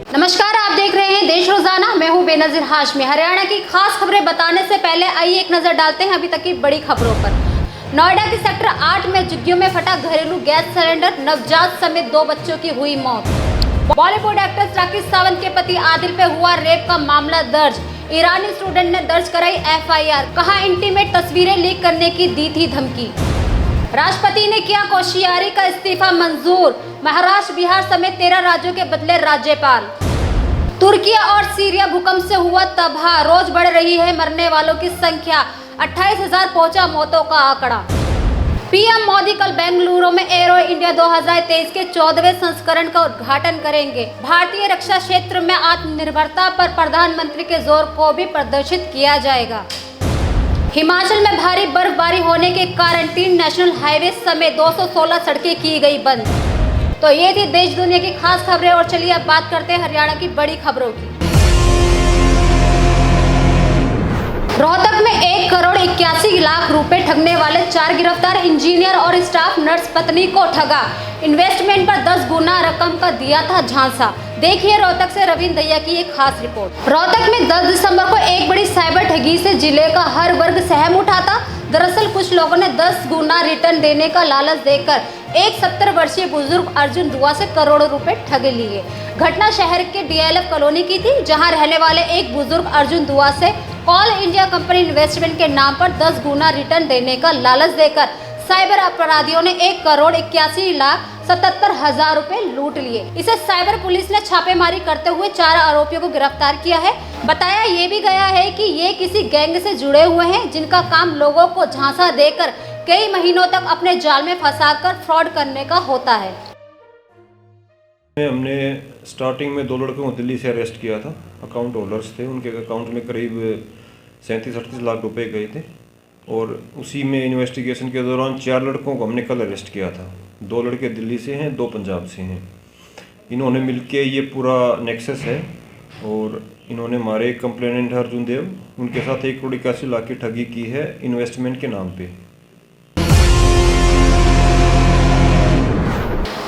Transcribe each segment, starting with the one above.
नमस्कार, आप देख रहे हैं देश रोजाना। मैं हूं बेनजीर हाशमी। हरियाणा की खास खबरें बताने से पहले आइए एक नजर डालते हैं अभी तक की बड़ी खबरों पर। नोएडा के सेक्टर 8 में झुग्गियों में फटा घरेलू गैस सिलेंडर, नवजात समेत 2 बच्चों की हुई मौत। बॉलीवुड एक्ट्रेस राखी सावंत के पति आदिल पे हुआ रेप का मामला दर्ज। ईरानी स्टूडेंट ने दर्ज कराई FIR, कहा इंटीमेट तस्वीरें लीक करने की दी थी धमकी। राष्ट्रपति ने किया कोश्यारी का इस्तीफा मंजूर। महाराष्ट्र, बिहार समेत 13 राज्यों के बदले राज्यपाल। तुर्की और सीरिया भूकंप से हुआ तबाह, रोज बढ़ रही है मरने वालों की संख्या, 28,000 पहुंचा मौतों का आंकड़ा। पीएम मोदी कल बेंगलुरु में एरो इंडिया 2023 के 14वें संस्करण का उद्घाटन करेंगे। भारतीय रक्षा क्षेत्र में आत्मनिर्भरता पर प्रधानमंत्री के जोर को भी प्रदर्शित किया जाएगा। हिमाचल में भारी बर्फबारी होने के कारण 3 नेशनल हाईवे समेत 216 सड़कें की गई बंद। तो ये थी देश दुनिया की खास खबरें, और चलिए अब बात करते हैं हरियाणा की बड़ी खबरों की। रोहतक में 1 करोड़ 81 लाख रुपए ठगने वाले 4 गिरफ्तार। इंजीनियर और स्टाफ नर्स पत्नी को ठगा, इन्वेस्टमेंट पर 10 गुना रकम का दिया था झांसा। देखिए रोहतक से रविंद्र दैया की एक खास रिपोर्ट। रोहतक में 10 दिसंबर को एक बड़ी साइबर ठगी से जिले का हर वर्ग सहम उठा था। दरअसल कुछ लोगों ने 10 गुना रिटर्न देने का लालच देकर एक 70 वर्षीय बुजुर्ग अर्जुन दुआ से करोड़ों रुपए ठग लिए। घटना शहर के DLF कॉलोनी की थी, जहां रहने वाले एक बुजुर्ग अर्जुन दुआ से ऑल इंडिया कंपनी इन्वेस्टमेंट के नाम पर 10 गुना रिटर्न देने का लालच देकर साइबर अपराधियों ने 1 करोड़ 81 लाख 77 हजार रुपए लूट लिए। इसे साइबर पुलिस ने छापेमारी करते हुए 4 आरोपियों को गिरफ्तार किया है। बताया ये भी गया है कि ये किसी गैंग से जुड़े हुए हैं, जिनका काम लोगों को झांसा देकर कई महीनों तक अपने जाल में फंसाकर फ्रॉड करने का होता है। हमने स्टार्टिंग में 2 लड़कों को दिल्ली से अरेस्ट किया था। अकाउंट होल्डर्स थे, उनके अकाउंट में करीब 37-38 लाख रुपए गए थे, और उसी में इन्वेस्टिगेशन के दौरान 4 लड़कों को हमने कल अरेस्ट किया था। 2 लड़के दिल्ली से हैं, 2 पंजाब से हैं। इन्होंने मिलके ये पूरा नेक्सस है, और इन्होंने हमारे कंप्लेनेंट अर्जुन देव, उनके साथ 1 करोड़ 81 लाख की ठगी की है इन्वेस्टमेंट के नाम पे।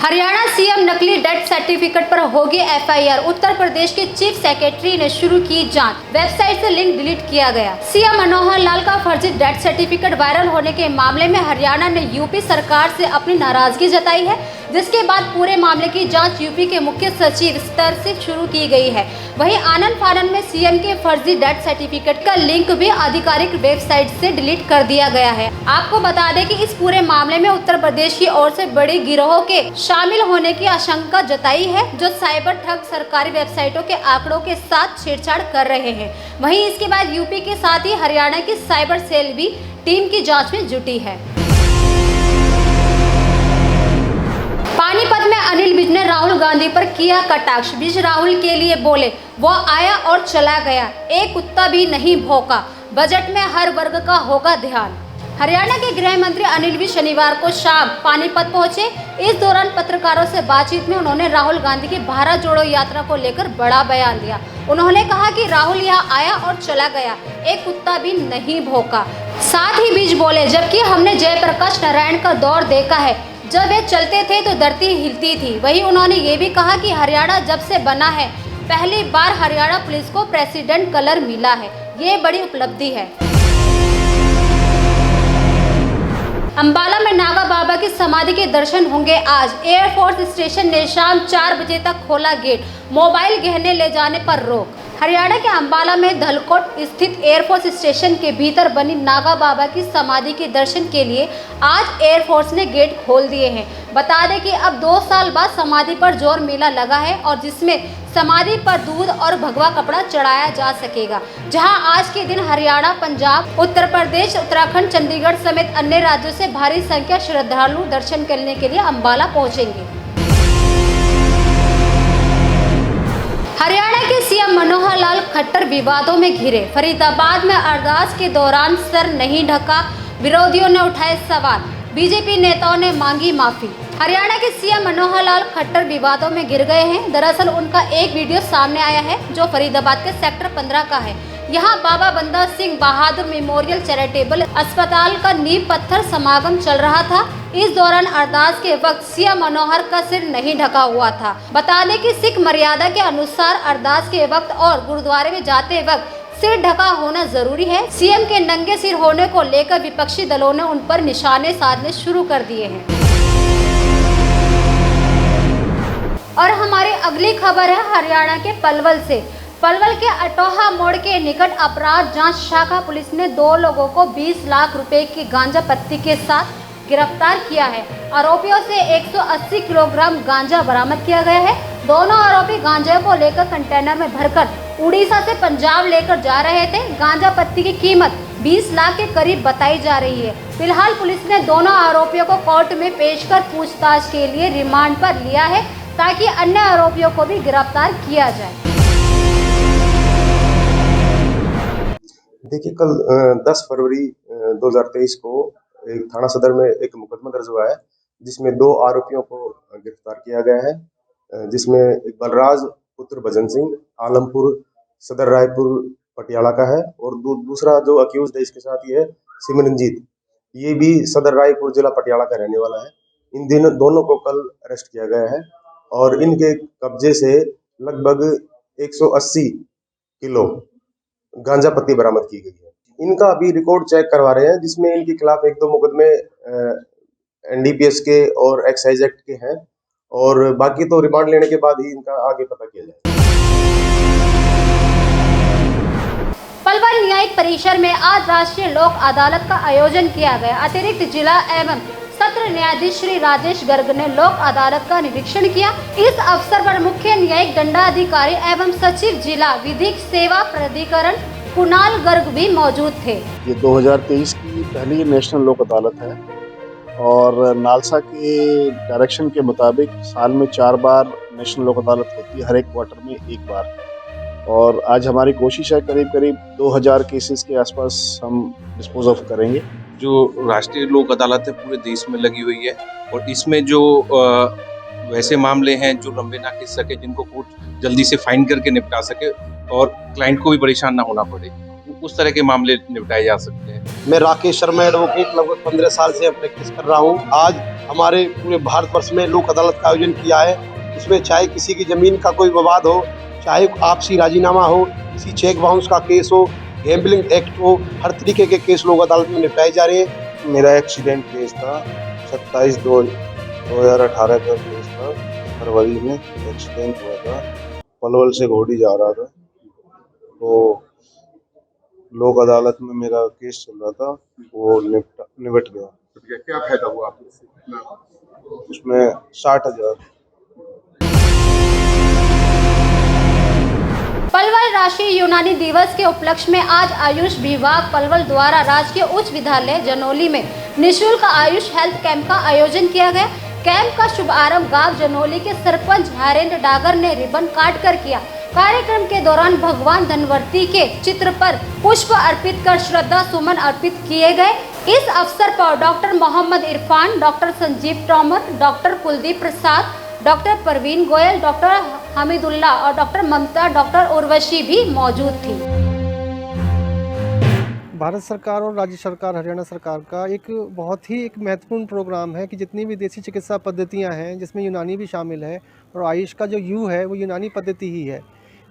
हरियाणा सीएम नकली डेथ सर्टिफिकेट पर होगी FIR। उत्तर प्रदेश के चीफ सेक्रेटरी ने शुरू की जांच, वेबसाइट से लिंक डिलीट किया गया। सीएम मनोहर लाल का फर्जी डेथ सर्टिफिकेट वायरल होने के मामले में हरियाणा ने यूपी सरकार से अपनी नाराजगी जताई है, जिसके बाद पूरे मामले की जांच यूपी के मुख्य सचिव स्तर से शुरू की गई है। वहीं आनन फानन में सीएम के फर्जी डेथ सर्टिफिकेट का लिंक भी आधिकारिक वेबसाइट से डिलीट कर दिया गया है। आपको बता दें कि इस पूरे मामले में उत्तर प्रदेश की ओर से बड़ी गिरोह के शामिल होने की आशंका जताई है, जो साइबर ठग सरकारी वेबसाइटों के आंकड़ों के साथ छेड़छाड़ कर रहे हैं। वहीं इसके बाद यूपी के साथ ही हरियाणा की साइबर सेल भी टीम की जांच में जुटी है। पानीपत में अनिल विज ने राहुल गांधी पर किया कटाक्ष। विज राहुल के लिए बोले, वो आया और चला गया, एक कुत्ता भी नहीं भौंका, बजट में हर वर्ग का होगा ध्यान। हरियाणा के गृह मंत्री अनिल विज शनिवार को शाम पानीपत पहुंचे। इस दौरान पत्रकारों से बातचीत में उन्होंने राहुल गांधी की भारत जोड़ो यात्रा को लेकर बड़ा बयान दिया। उन्होंने कहा कि राहुल यहाँ आया और चला गया, एक कुत्ता भी नहीं भौंका। साथ ही विज बोले, जबकि हमने जयप्रकाश नारायण का दौर देखा है, जब वे चलते थे तो धरती हिलती थी। वहीं उन्होंने ये भी कहा कि हरियाणा जब से बना है, पहली बार हरियाणा पुलिस को प्रेसिडेंट कलर मिला है, ये बड़ी उपलब्धि है। अंबाला में नागा बाबा की समाधि के दर्शन होंगे आज। एयरफोर्स स्टेशन ने शाम 4 बजे तक खोला गेट, मोबाइल गहने ले जाने पर रोक। हरियाणा के अंबाला में धलकोट स्थित एयरफोर्स स्टेशन के भीतर बनी नागा बाबा की समाधि के दर्शन के लिए आज एयरफोर्स ने गेट खोल दिए हैं। बता दें कि अब 2 साल बाद समाधि पर जोर मेला लगा है, और जिसमें समाधि पर दूध और भगवा कपड़ा चढ़ाया जा सकेगा। जहां आज के दिन हरियाणा, पंजाब, उत्तर प्रदेश, उत्तराखंड, चंडीगढ़ समेत अन्य राज्यों से भारी संख्या श्रद्धालु दर्शन करने के लिए अंबाला पहुंचेंगे। हरियाणा के सीएम मनोहर लाल खट्टर विवादों में घिरे। फरीदाबाद में अरदास के दौरान सर नहीं ढका, विरोधियों ने उठाए सवाल, बीजेपी नेताओं ने मांगी माफी। हरियाणा के सीएम मनोहर लाल खट्टर विवादों में घिर गए हैं। दरअसल उनका एक वीडियो सामने आया है, जो फरीदाबाद के सेक्टर 15 का है। यहाँ बाबा बंदा सिंह बहादुर मेमोरियल चैरिटेबल अस्पताल का नींव पत्थर समागम चल रहा था। इस दौरान अरदास के वक्त सीएम मनोहर का सिर नहीं ढका हुआ था। बता दें कि सिख मर्यादा के अनुसार अरदास के वक्त और गुरुद्वारे में जाते वक्त सिर ढका होना जरूरी है। सीएम के नंगे सिर होने को लेकर विपक्षी दलों ने उन पर निशाने साधने शुरू कर दिए हैं। और हमारी अगली खबर है हरियाणा के पलवल से। पलवल के अटोहा मोड़ के निकट अपराध जांच शाखा पुलिस ने 2 लोगों को 20 लाख रुपए की गांजा पत्ती के साथ गिरफ्तार किया है। आरोपियों से 180 किलोग्राम गांजा बरामद किया गया है। दोनों आरोपी गांजा को लेकर कंटेनर में भरकर उड़ीसा से पंजाब लेकर जा रहे थे। गांजा पत्ती की कीमत 20 लाख के करीब बताई जा रही है। फिलहाल पुलिस ने दोनों आरोपियों को कोर्ट में पेश कर पूछताछ के लिए रिमांड पर लिया है ताकि अन्य आरोपियों को भी गिरफ्तार किया जाए। देखिए, कल 10 फरवरी 2023 को एक थाना सदर में एक मुकदमा दर्ज हुआ है जिसमें 2 आरोपियों को गिरफ्तार किया गया है, जिसमें एक बलराज पुत्र भजन सिंह आलमपुर सदर रायपुर पटियाला का है और दूसरा जो अक्यूज है इसके साथ ये है सिमरनजीत, ये भी सदर रायपुर जिला पटियाला का रहने वाला है। इन दोनों को कल अरेस्ट किया गया है और इनके कब्जे से लगभग 180 किलो गांजा पत्ती बरामद की गई है। इनका अभी रिकॉर्ड चेक करवा रहे हैं जिसमें इनके खिलाफ 1-2 मुकदमे एनडीपीएस के और एक्साइज एक्ट के हैं और बाकी तो रिमांड लेने के बाद ही इनका आगे पता किया जाएगा। पलवल न्यायिक परिसर में आज राष्ट्रीय लोक अदालत का आयोजन किया गया। अतिरिक्त जिला एवं सत्र न्यायाधीश श्री राजेश गर्ग ने लोक अदालत का निरीक्षण किया। इस अवसर पर मुख्य न्यायिक दंडाधिकारी एवं सचिव जिला विधिक सेवा प्राधिकरण कुणाल गर्ग भी मौजूद थे। ये 2023 की पहली नेशनल लोक अदालत है और नालसा के डायरेक्शन के मुताबिक साल में 4 बार नेशनल लोक अदालत होती है, हर एक क्वार्टर में 1 बार। और आज हमारी कोशिश है करीब 2000 केसेस के आसपास हम डिस्पोज ऑफ करेंगे। जो राष्ट्रीय लोक अदालत है पूरे देश में लगी हुई है और इसमें जो वैसे मामले हैं जो लंबे ना खिंच सके, जिनको कोर्ट जल्दी से फाइन करके निपटा सके और क्लाइंट को भी परेशान ना होना पड़े, उस तरह के मामले निपटाए जा सकते हैं। मैं राकेश शर्मा एडवोकेट लगभग 15 साल से प्रैक्टिस कर रहा हूँ। आज हमारे पूरे भारतवर्ष में लोक अदालत का आयोजन किया है। इसमें चाहे किसी की जमीन का कोई विवाद हो, चाहे आपसी राजीनामा हो, किसी चेक बाउंस का केस हो, गैम्बलिंग एक्ट हो, हर तरीके के केस लोक अदालत में निपटाए जा रहे हैं। मेरा एक्सीडेंट केस था 27/2/2018 का केस था। फरवरी में एक्सीडेंट हुआ था, पलवल से घोड़ी जा रहा था तो लोक अदालत में मेरा केस चल रहा था, वो निपट गया। क्या फायदा हुआ आपको? उसमें 60,000। पलवल राष्ट्रीय यूनानी दिवस के उपलक्ष्य में आज आयुष विभाग पलवल द्वारा राजकीय उच्च विद्यालय जनोली में निःशुल्क आयुष हेल्थ कैंप का आयोजन किया गया। कैंप का शुभारंभ गांव जनोली के सरपंच हरेंद्र डागर ने रिबन काट कर किया। कार्यक्रम के दौरान भगवान धनवर्ती के चित्र पर पुष्प अर्पित कर श्रद्धा सुमन अर्पित किए गए। इस अवसर पर doctor Mohammad Irfan, doctor Sanjeev Tomar, doctor Kuldeep Prasad, doctor Parveen Goyal, doctor Hamidullah और डॉक्टर ममता, डॉक्टर उर्वशी भी मौजूद थी। भारत सरकार और राज्य सरकार, हरियाणा सरकार का एक बहुत ही एक महत्वपूर्ण प्रोग्राम है कि जितनी भी देसी चिकित्सा पद्धतियां हैं, जिसमें यूनानी भी शामिल है और आयुष का जो यू है वो यूनानी पद्धति ही है,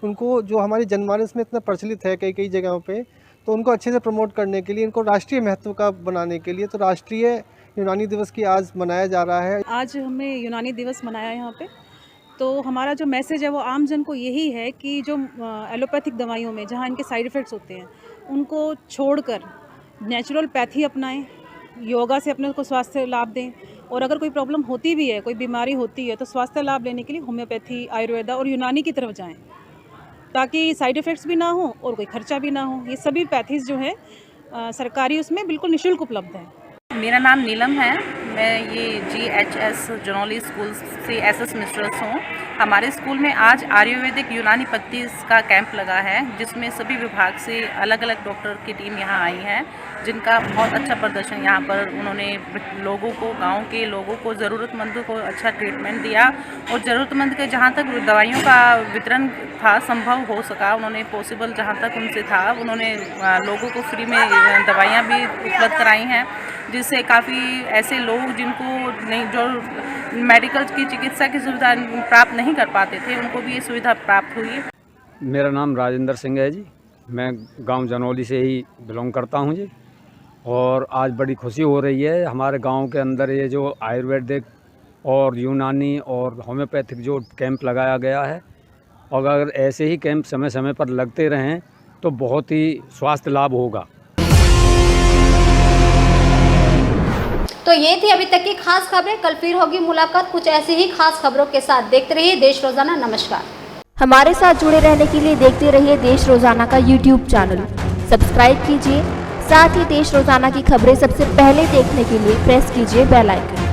उनको जो हमारी जनमानस में इतना प्रचलित है कई जगहों पे, तो उनको अच्छे से प्रमोट करने के लिए, इनको राष्ट्रीय महत्व का बनाने के लिए तो राष्ट्रीय यूनानी दिवस की आज मनाया जा रहा है। आज हमने यूनानी दिवस मनाया यहाँ पे, तो हमारा जो मैसेज है वो आम जन को यही है कि जो एलोपैथिक दवाइयों में जहाँ इनके साइड इफ़ेक्ट्स होते हैं उनको छोड़कर नेचुरोपैथी अपनाएं, योगा से अपने को स्वास्थ्य लाभ दें और अगर कोई प्रॉब्लम होती भी है, कोई बीमारी होती है तो स्वास्थ्य लाभ लेने के लिए होम्योपैथी, आयुर्वेदा और यूनानी की तरफ जाएं ताकि साइड इफ़ेक्ट्स भी ना हो और कोई खर्चा भी ना हो। ये सभी पैथीज जो है सरकारी उसमें बिल्कुल निःशुल्क उपलब्ध है। मेरा नाम नीलम है, मैं ये GHS जनोली स्कूल से SS मिस्ट्रेस हूँ। हमारे स्कूल में आज आयुर्वेदिक यूनानी पद्धति का कैंप लगा है, जिसमें सभी विभाग से अलग अलग डॉक्टर की टीम यहाँ आई है, जिनका बहुत अच्छा प्रदर्शन यहाँ पर उन्होंने लोगों को, गांव के लोगों को, ज़रूरतमंदों को अच्छा ट्रीटमेंट दिया और ज़रूरतमंद के जहाँ तक दवाइयों का वितरण था, संभव हो सका, उन्होंने पॉसिबल जहाँ तक उनसे था, उन्होंने लोगों को फ्री में दवाइयाँ भी उपलब्ध कराई हैं, जिससे काफ़ी ऐसे लोग जिनको नहीं, जो मेडिकल की चिकित्सा की सुविधा प्राप्त नहीं कर पाते थे, उनको भी ये सुविधा प्राप्त हुई। मेरा नाम राजेंद्र सिंह है जी, मैं गांव जनौली से ही बिलोंग करता हूं जी। और आज बड़ी खुशी हो रही है हमारे गांव के अंदर ये जो आयुर्वेदिक और यूनानी और होम्योपैथिक जो कैंप लगाया गया है, और अगर ऐसे ही कैंप समय समय पर लगते रहें तो बहुत ही स्वास्थ्य लाभ होगा। तो ये थी अभी तक की खास खबरें। कल फिर होगी मुलाकात कुछ ऐसी ही खास खबरों के साथ। देखते रहिए देश रोजाना। नमस्कार। हमारे साथ जुड़े रहने के लिए देखते रहिए देश रोजाना का यूट्यूब चैनल सब्सक्राइब कीजिए। साथ ही देश रोजाना की खबरें सबसे पहले देखने के लिए प्रेस कीजिए बेल आइकन।